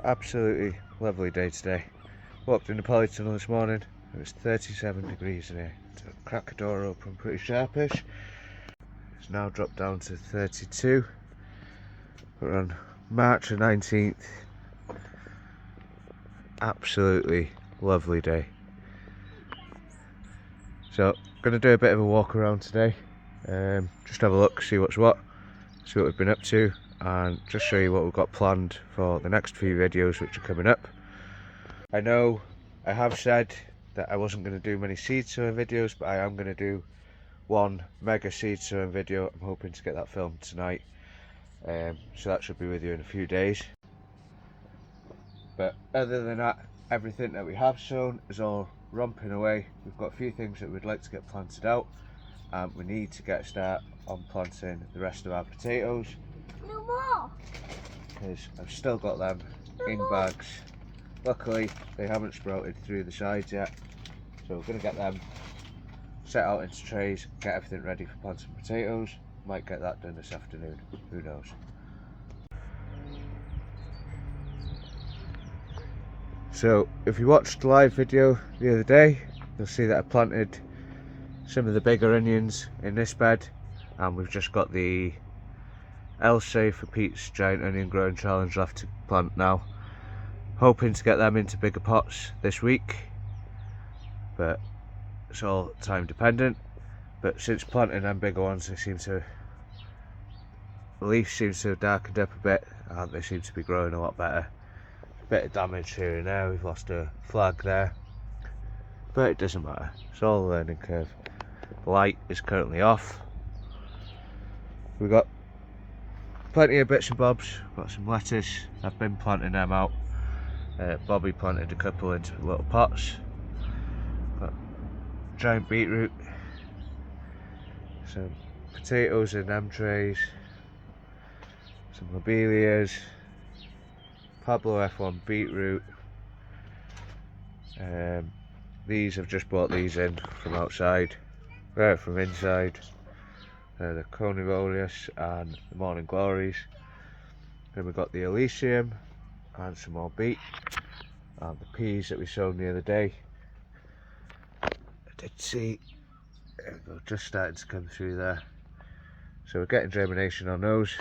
Absolutely lovely day today. Walked in the polytunnel this morning. It was 37 degrees in here. So crack the door open pretty sharpish. It's now dropped down to 32. We're on March the 19th. Absolutely lovely day. So going to do a bit of a walk around today. Just have a look, see what's what, see what we've been up to, and just show you what we've got planned for the next few videos which are coming up. I know I have said that I wasn't going to do many seed sowing videos, but I am going to do one mega seed sowing video. I'm hoping to get that filmed tonight, so that should be with you in a few days. But other than that, everything that we have sown is all romping away. We've got a few things that we'd like to get planted out, and we need to get a start on planting the rest of our potatoes. No more! Because I've still got them in bags. Luckily they haven't sprouted through the sides yet, so we're going to get them set out into trays, get everything ready for planting potatoes. Might get that done this afternoon, who knows. So if you watched the live video the other day, you'll see that I planted some of the bigger onions in this bed, and we've just got the ANGLESEY for Pete's Giant Onion Growing Challenge left to plant now. Hoping to get them into bigger pots this week, but it's all time dependent. But since planting them bigger ones, they seem to, the leaf seems to have darkened up a bit, and they seem to be growing a lot better. A bit of damage here and there, we've lost a flag there, but it doesn't matter, it's all a learning curve. The light is currently off. We've got plenty of bits and bobs. Got some lettuce, I've been planting them out. Bobby planted a couple into little pots. Got giant beetroot, some potatoes in them trays, some lobelias, Pablo F1 beetroot. These, I've just bought these in from outside, from inside. The Conifolius and the Morning Glories. Then we've got the Elysium and some more beet, and the peas that we sown the other day. I did see, there we go, just starting to come through there. So we're getting germination on those.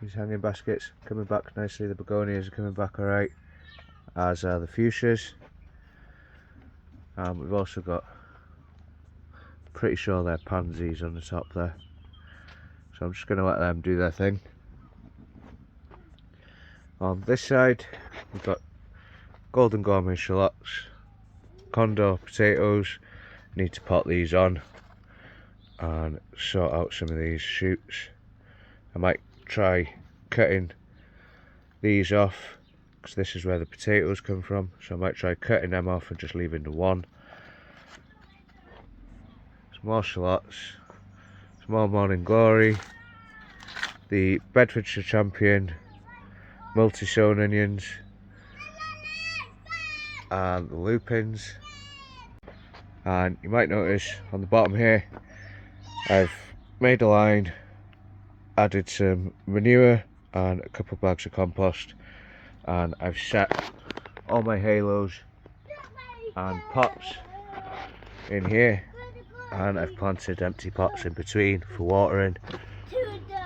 These hanging baskets coming back nicely. The begonias are coming back alright, as are the fuchsias. And we've also got, pretty sure they're pansies on the top there. So I'm just going to let them do their thing. On this side, we've got golden gourmet shallots, condor potatoes. Need to pot these on and sort out some of these shoots. I might try cutting these off, because this is where the potatoes come from, so I might try cutting them off and just leaving the one. Some more shallots, some more Morning Glory, the Bedfordshire Champion multi-sown onions, and the lupins. And you might notice on the bottom here I've made a line, added some manure and a couple of bags of compost, and I've set all my halos and pots in here, and I've planted empty pots in between for watering,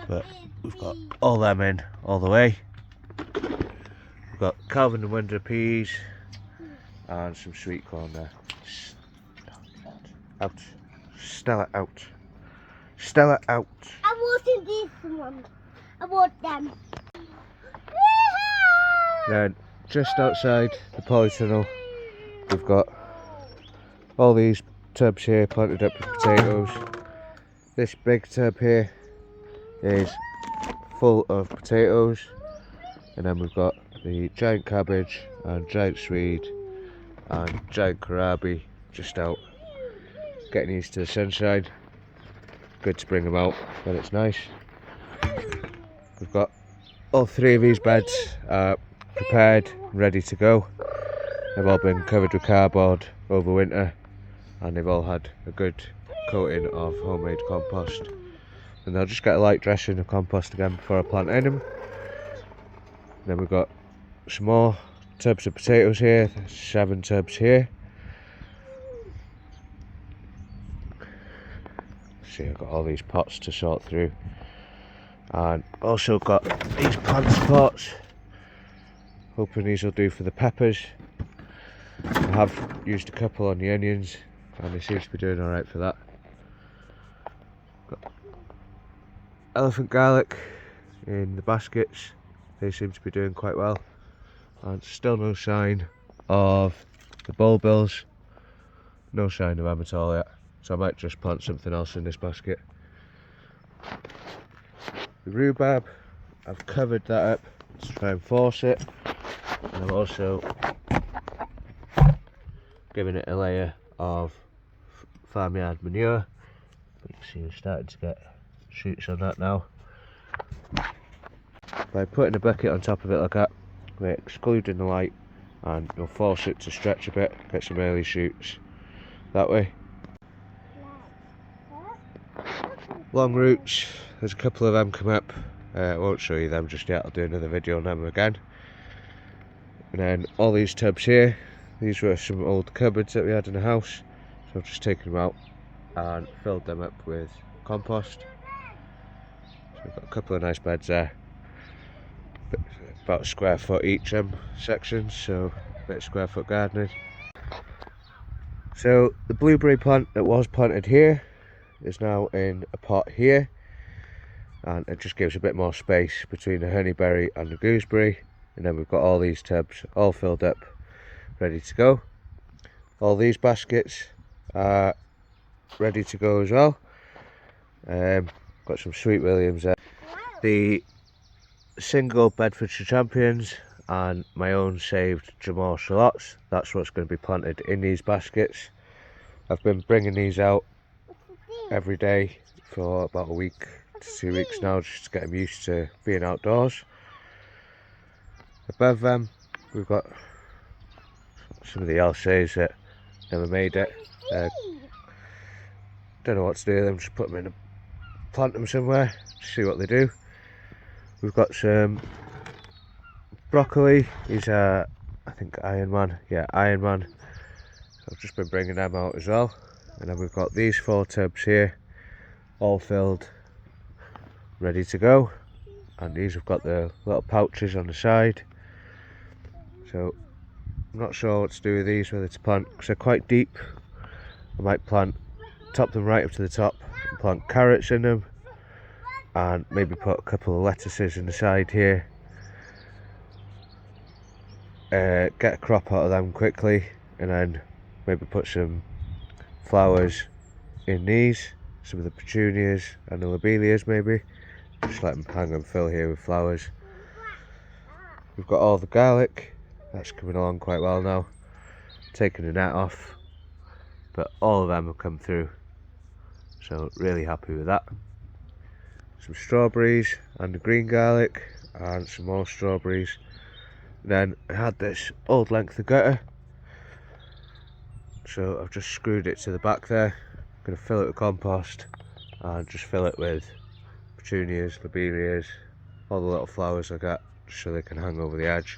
but we've got all them in all the way. We've got Calvin and Winder peas and some sweet corn there. Out. Stella out. Stella out. I wanted these ones. I want them. Then just outside the polytunnel, we've got all these tubs here planted up with potatoes. This big tub here is full of potatoes, and then we've got the giant cabbage and giant swede and giant kohlrabi just out, getting used to the sunshine. Good to bring them out when it's nice. We've got all three of these beds prepared, ready to go. They've all been covered with cardboard over winter, and they've all had a good coating of homemade compost. And I'll just get a light dressing of compost again before I plant in them. Then we've got some more tubs of potatoes here. There's 7 tubs here. See, I've got all these pots to sort through, and also got these plant pots. Hoping these will do for the peppers. I have used a couple on the onions and they seem to be doing alright for that. Got elephant garlic in the baskets, they seem to be doing quite well. And still no sign of the bulbils, no sign of them at all yet. So I might just plant something else in this basket. The rhubarb, I've covered that up to try and force it. And I've also given it a layer of farmyard manure. But you can see we're starting to get shoots on that now. By putting a bucket on top of it like that, we're excluding the light and you'll force it to stretch a bit, get some early shoots that way. Long roots, there's a couple of them come up. I won't show you them just yet, I'll do another video on them again. And then all these tubs here, these were some old cupboards that we had in the house, so I've just taken them out and filled them up with compost. So we've got a couple of nice beds there, about a square foot each sections, so a bit of square foot gardening. So the blueberry plant that was planted here is now in a pot here, and it just gives a bit more space between the honeyberry and the gooseberry. And then we've got all these tubs all filled up, ready to go. All these baskets are ready to go as well. Got some Sweet Williams there. The single Bedfordshire Champions and my own saved Jamor shallots, that's what's going to be planted in these baskets. I've been bringing these out every day for about a week to 2 weeks now, just to get them used to being outdoors. Above them we've got some of the LCs that never made it. Don't know what to do with them, just put them in, plant them somewhere, see what they do. We've got some broccoli, these are I think Iron Man, yeah, Iron Man. I've just been bringing them out as well. And then we've got these 4 tubs here, all filled, ready to go. And these have got the little pouches on the side. So I'm not sure what to do with these, whether to plant, because they're quite deep. I might top them right up to the top and plant carrots in them, and maybe put a couple of lettuces in the side here. Get a crop out of them quickly, and then maybe put some flowers in these, some of the petunias and the lobelias maybe. Just let them hang and fill here with flowers. We've got all the garlic, that's coming along quite well now. Taking the net off, but all of them have come through, so really happy with that. Some strawberries and the green garlic, and some more strawberries. And then I had this old length of gutter, so I've just screwed it to the back there. I'm going to fill it with compost and just fill it with petunias, lobelias, all the little flowers I got, just so they can hang over the edge.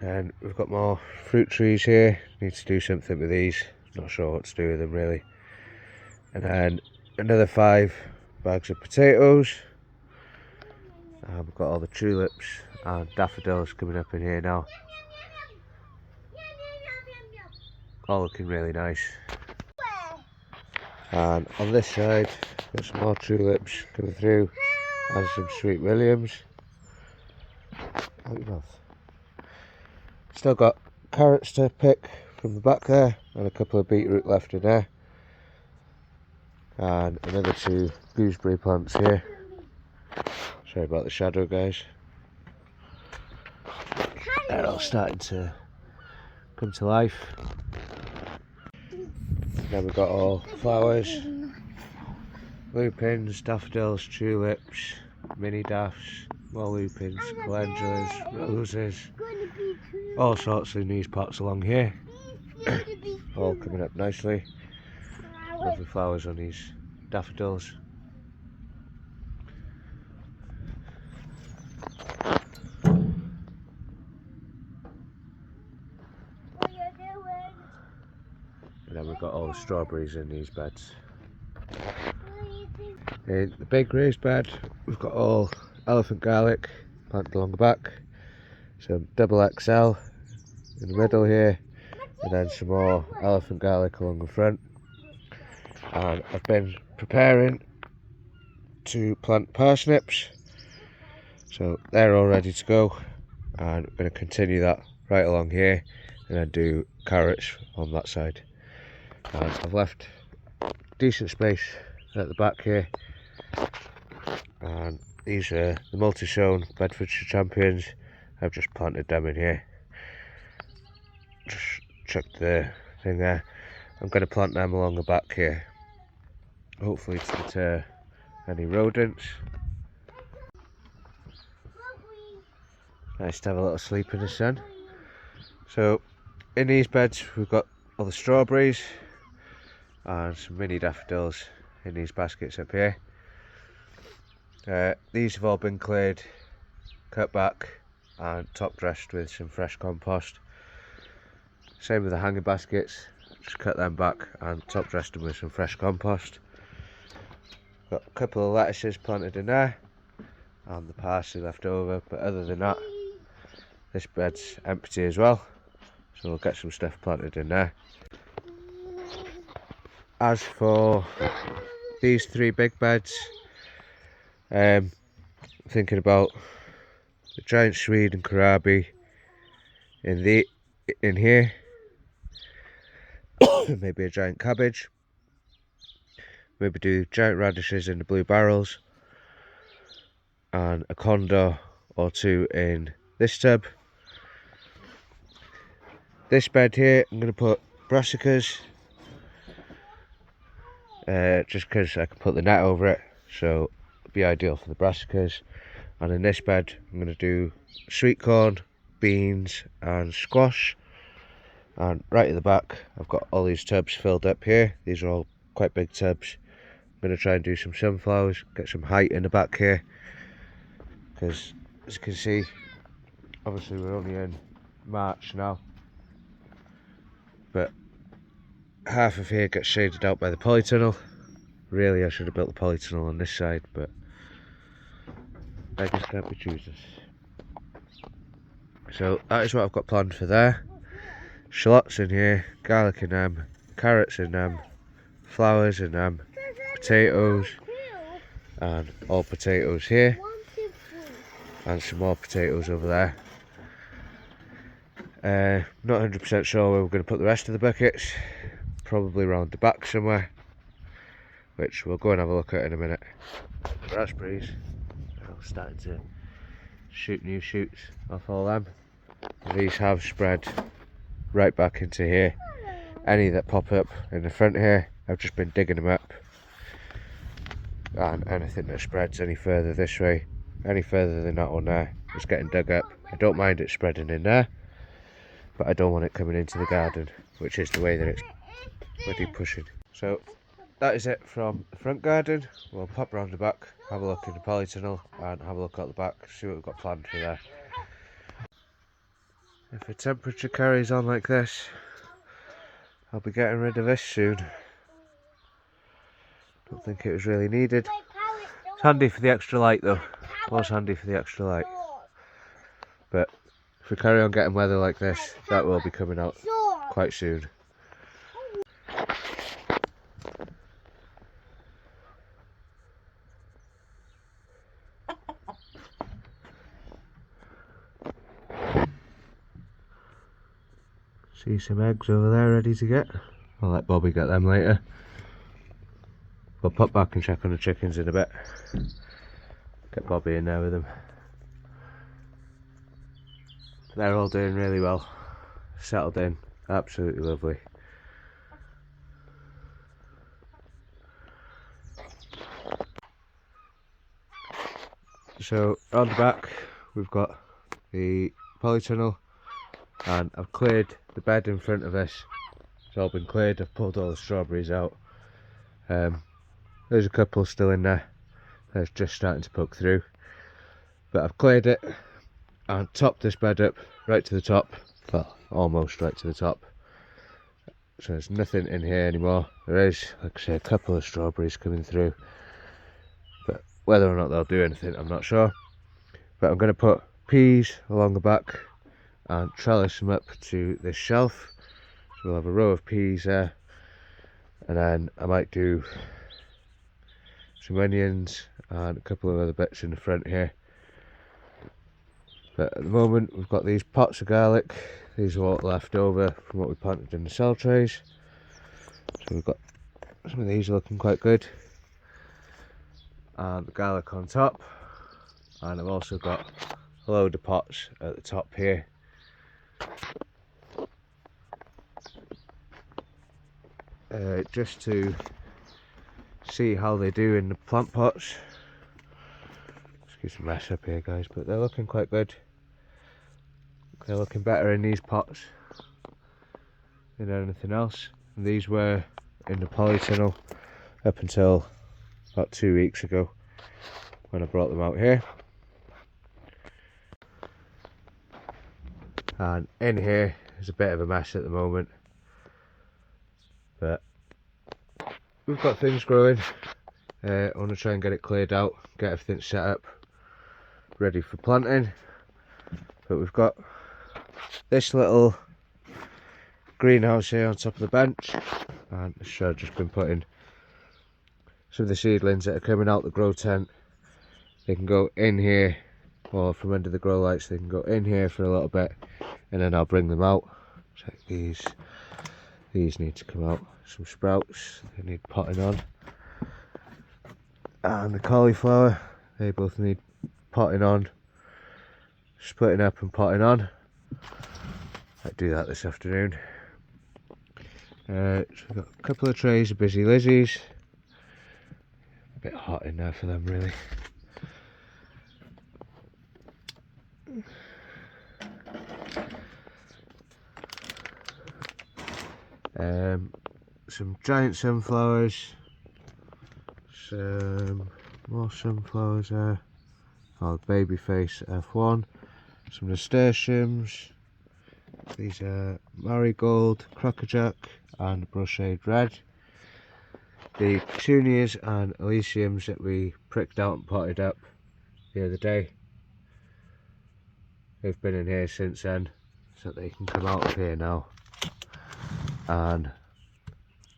And we've got more fruit trees here, need to do something with these, not sure what to do with them really. And then another 5 bags of potatoes. And we've got all the tulips and daffodils coming up in here now. All looking really nice. And on this side, got some more tulips coming through, and some Sweet Williams. Out your mouth. Still got carrots to pick from the back there, and a couple of beetroot left in there. And another 2 gooseberry plants here. Sorry about the shadow, guys. They're all starting to come to life. Then we've got all flowers, lupins, daffodils, tulips, mini daffs, more lupins, calendulas, roses, all sorts in these pots along here. All coming up nicely. Lovely flowers on these daffodils. the strawberries in these beds. In the big raised bed, we've got all elephant garlic planted along the back, some double XL in the middle here, and then some more elephant garlic along the front. And I've been preparing to plant parsnips, so they're all ready to go, and I'm going to continue that right along here and then do carrots on that side. And I've left decent space at the back here, and these are the multi-sown Bedfordshire Champions. I've just planted them in here, just chucked the thing there. I'm going to plant them along the back here, hopefully to deter any rodents. Nice to have a little sleep in the sun. So in these beds we've got all the strawberries and some mini daffodils in these baskets up here. These have all been cleared, cut back and top dressed with some fresh compost. Same with the hanging baskets, just cut them back and top dressed them with some fresh compost. Got a couple of lettuces planted in there and the parsley left over, but other than that this bed's empty as well, so we'll get some stuff planted in there. As for these three big beds, thinking about the giant swede and kohlrabi in here, maybe a giant cabbage, maybe do giant radishes in the blue barrels, and a condor or two in this tub. This bed here I'm going to put brassicas, just because I can put the net over it, so it'll be ideal for the brassicas. And in this bed I'm going to do sweet corn, beans and squash. And right at the back I've got all these tubs filled up here. These are all quite big tubs. I'm going to try and do some sunflowers, get some height in the back here, because as you can see, obviously we're only in March now, but half of here gets shaded out by the polytunnel. Really I should have built the polytunnel on this side, but beggars can't be choosers. So that is what I've got planned for there. Shallots in here, garlic in them, carrots in them, flowers in them, potatoes, and all potatoes here, and some more potatoes over there. Not 100% sure where we're going to put the rest of the buckets, probably around the back somewhere, which we'll go and have a look at in a minute. Raspberries are starting to shoot new shoots off all them. These have spread right back into here. Any that pop up in the front here, I've just been digging them up, and anything that spreads any further this way, any further than that one there, is getting dug up. I don't mind it spreading in there, but I don't want it coming into the garden, which is the way that it's bloody pushing. So that is it from the front garden. We'll pop round the back, have a look in the polytunnel and have a look at the back, see what we've got planned for there. If the temperature carries on like this, I'll be getting rid of this soon. Don't think it was really needed. It's handy for the extra light though. Was handy for the extra light. But if we carry on getting weather like this, that will be coming out quite soon. See some eggs over there ready to get. I'll let Bobby get them later. We'll pop back and check on the chickens in a bit. Get Bobby in there with them. They're all doing really well. Settled in. Absolutely lovely. So round the back we've got the polytunnel, and I've cleared the bed in front of us. It's all been cleared. I've pulled all the strawberries out. There's a couple still in there. They're just starting to poke through, but I've cleared it and topped this bed up right to the top. Well, almost right to the top. so there's nothing in here anymore. There is, like I say, a couple of strawberries coming through, but whether or not they'll do anything I'm not sure. But I'm going to put peas along the back and trellis them up to this shelf. So we'll have a row of peas there, and then I might do some onions and a couple of other bits in the front here. But at the moment we've got these pots of garlic. These are what left over from what we planted in the cell trays. So we've got some of these looking quite good, and the garlic on top. And I've also got a load of pots at the top here. Just to see how they do in the plant pots. Excuse the mess up here, guys, but they're looking quite good. They're looking better in these pots than anything else. And these were in the polytunnel up until about 2 weeks ago when I brought them out here. And in here is a bit of a mess at the moment, but we've got things growing. I want to try and get it cleared out, get everything set up, ready for planting. But we've got this little greenhouse here on top of the bench, and I've just been putting some of the seedlings that are coming out the grow tent. They can go in here, or from under the grow lights, they can go in here for a little bit, and then I'll bring them out. So these need to come out. Some sprouts, they need potting on. And the cauliflower, they both need potting on, splitting up and potting on. I'll do that this afternoon. So we've got a couple of trays of busy lizzies. A bit hot in there for them, really. Some giant sunflowers, some more sunflowers there, babyface F1, some nasturtiums, these are marigold, crackerjack and brocade red. The petunias and elysiums that we pricked out and potted up the other day, they've been in here since then, so they can come out of here now and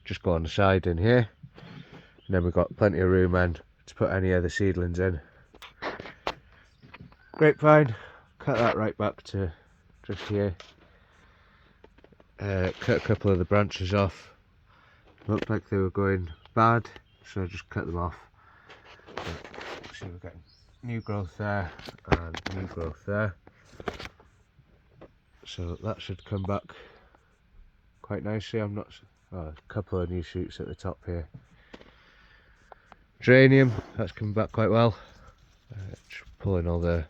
just go on the side in here. And then we've got plenty of room and to put any other seedlings in. Grapevine, cut that right back to just here. Cut a couple of the branches off. Looked like they were going bad, so I just cut them off. So we're getting new growth there and new growth there. So that should come back quite nicely. A couple of new shoots at the top here. Geranium, that's coming back quite well. Just pulling all the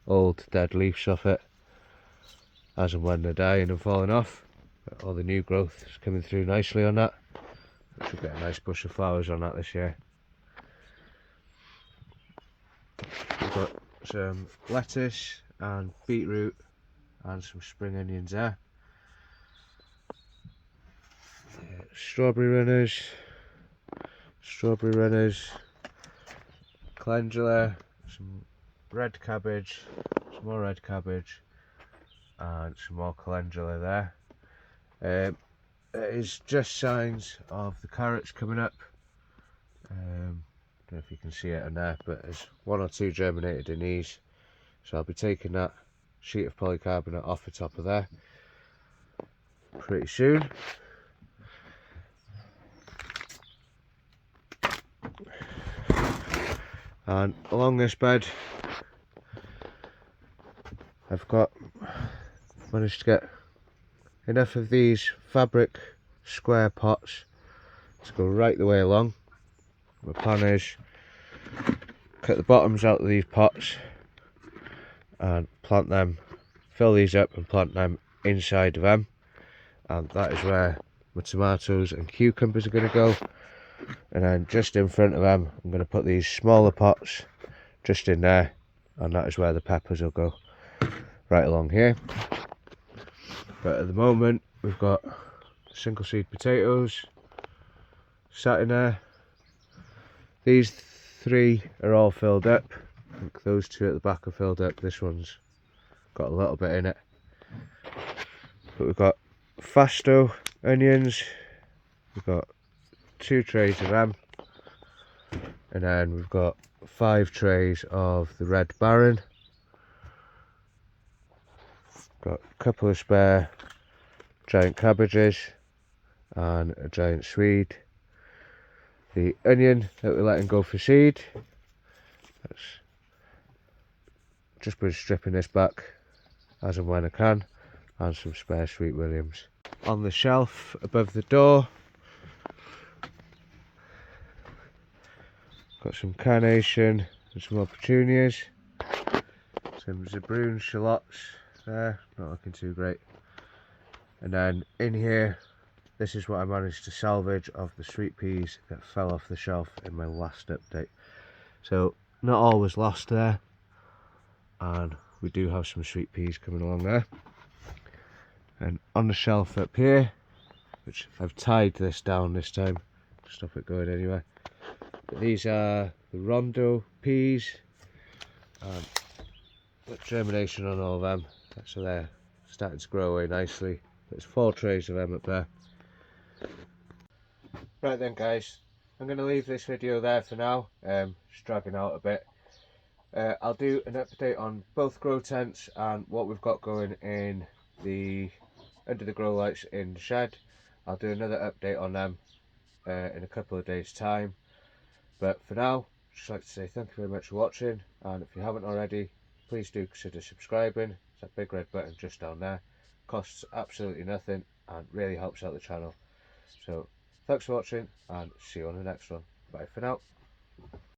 old dead leaves off it as and when they're dying and falling off. But all the new growth is coming through nicely on that. We should get a nice bush of flowers on that this year. We've got some lettuce and beetroot and some spring onions there. Strawberry runners, calendula, some red cabbage, some more red cabbage, and some more calendula there. It is just signs of the carrots coming up. Don't know if you can see it on there, but there's 1 or 2 germinated in these, so I'll be taking that sheet of polycarbonate off the top of there pretty soon. And along this bed I've managed to get enough of these fabric square pots to go right the way along. My plan is cut the bottoms out of these pots and plant them, fill these up and plant them inside of them, and that is where my tomatoes and cucumbers are going to go. And then just in front of them I'm going to put these smaller pots just in there, and that is where the peppers will go, right along here. But at the moment we've got single seed potatoes sat in there. These 3 are all filled up. I think those 2 at the back are filled up. This one's got a little bit in it. But we've got fasto onions. We've got 2 trays of them. And then we've got 5 trays of the red baron. Got a couple of spare giant cabbages and a giant swede. The onion that we're letting go for seed. That's just been stripping this back as and when I can, and some spare sweet williams. On the shelf above the door, got some carnation and some more petunias, some zabroon shallots there, not looking too great. And then in here, this is what I managed to salvage of the sweet peas that fell off the shelf in my last update. So not all was lost there, and we do have some sweet peas coming along there. And on the shelf up here, which I've tied this down this time to stop it going anywhere, but these are the rondo peas, and got germination on all of them, so they're starting to grow away nicely. There's 4 trays of them up there. Right then guys, I'm going to leave this video there for now, just dragging out a bit. I'll do an update on both grow tents and what we've got going in the under the grow lights in the shed. I'll do another update on them in a couple of days time. But for now, just like to say thank you very much for watching, and if you haven't already, please do consider subscribing. It's that big red button just down there. Costs absolutely nothing and really helps out the channel. So thanks for watching, and see you on the next one. Bye for now.